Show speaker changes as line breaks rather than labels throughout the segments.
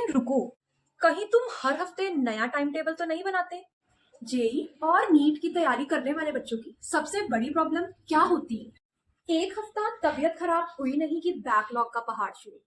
लेकिन रुको, कहीं तुम हर हफ्ते नया टाइम टेबल तो नहीं बनाते? जेई और नीट की तैयारी करने वाले बच्चों की सबसे बड़ी प्रॉब्लम क्या होती है? एक हफ्ता तबीयत खराब हुई नहीं कि बैकलॉग का पहाड़ शुरू,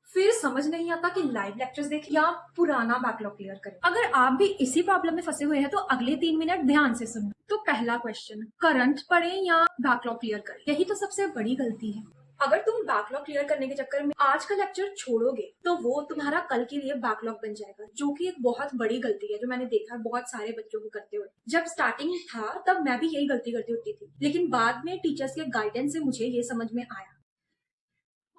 फिर समझ नहीं आता कि लाइव लेक्चर्स देखें या पुराना बैकलॉग क्लियर करें। अगर आप भी इसी प्रॉब्लम में फंसे हुए हैं तो अगले 3 मिनट ध्यान से सुनो। तो पहला क्वेश्चन, करंट पढ़ें या बैकलॉग क्लियर करें? यही तो सबसे बड़ी गलती है। अगर तुम बैकलॉग क्लियर करने के चक्कर में आज का लेक्चर छोड़ोगे तो वो तुम्हारा कल के लिए बैकलॉग बन जाएगा, जो कि एक बहुत बड़ी गलती है जो मैंने देखा बहुत सारे बच्चों को करते हुए। जब स्टार्टिंग था तब मैं भी यही गलती करती होती थी, लेकिन बाद में टीचर्स के गाइडेंस से मुझे ये समझ में आया।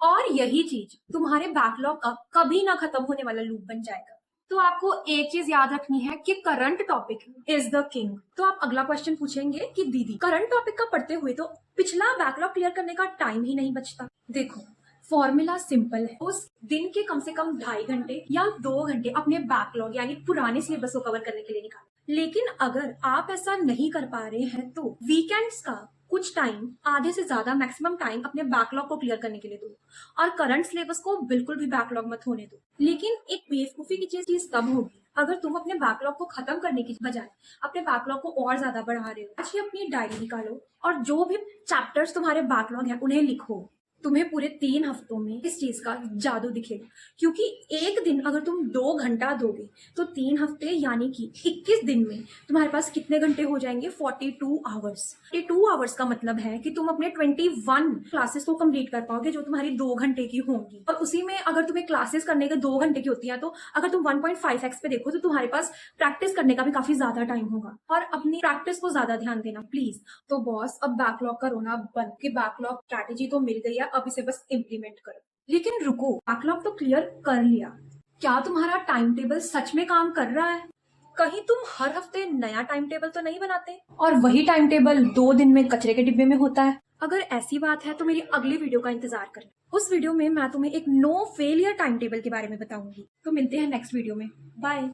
और यही चीज तुम्हारे बैकलॉग का कभी ना खत्म होने वाला लूप बन जाएगा। तो आपको एक चीज याद रखनी है कि current topic is the king. तो आप अगला क्वेश्चन पूछेंगे कि दीदी करंट टॉपिक का पढ़ते हुए तो पिछला बैकलॉग क्लियर करने का टाइम ही नहीं बचता। देखो, फॉर्मूला सिंपल है। उस दिन के कम से कम 2.5 घंटे या 2 घंटे अपने बैकलॉग यानी पुराने सिलेबस को कवर करने के लिए निकालो। लेकिन अगर आप ऐसा नहीं कर पा रहे हैं तो वीकेंड्स का कुछ टाइम, आधे से ज्यादा मैक्सिमम टाइम अपने बैकलॉग को क्लियर करने के लिए दो और करंट सिलेबस को बिल्कुल भी बैकलॉग मत होने दो। लेकिन एक बेवकूफी की चीज तब होगी अगर तुम अपने बैकलॉग को खत्म करने की बजाय अपने बैकलॉग को और ज्यादा बढ़ा रहे हो। आज ही अपनी डायरी निकालो और जो भी चैप्टर्स तुम्हारे बैकलॉग है उन्हें लिखो। तुम्हें पूरे 3 हफ्तों में इस चीज का जादू दिखेगा, क्योंकि एक दिन अगर तुम 2 घंटा दोगे तो 3 हफ्ते यानी कि 21 दिन में तुम्हारे पास कितने घंटे हो जाएंगे? 42 आवर्स। 42 आवर्स का मतलब है कि तुम अपने 21 क्लासेस को कंप्लीट कर पाओगे जो तुम्हारी 2 घंटे की होंगी। और उसी में अगर तुम्हें क्लासेस करने के 2 घंटे की होती है तो अगर तुम 1.5x पे देखो तो तुम्हारे पास प्रैक्टिस करने का भी काफी ज्यादा टाइम होगा। और अपनी प्रैक्टिस को ज्यादा ध्यान देना प्लीज। तो बॉस, अब बैकलॉग का रोना बंद, कि बैकलॉग स्ट्रैटेजी तो मिल गई है, अब इसे बस इम्प्लीमेंट करो। लेकिन रुको, बैकलॉग तो क्लियर कर लिया, क्या तुम्हारा टाइम टेबल सच में काम कर रहा है? कहीं तुम हर हफ्ते नया टाइम टेबल तो नहीं बनाते और वही टाइम टेबल 2 दिन में कचरे के डिब्बे में होता है? अगर ऐसी बात है तो मेरी अगली वीडियो का इंतजार करें। उस वीडियो में मैं तुम्हें एक नो फेलियर टाइम टेबल के बारे में बताऊंगी। तो मिलते हैं नेक्स्ट वीडियो में। बाय।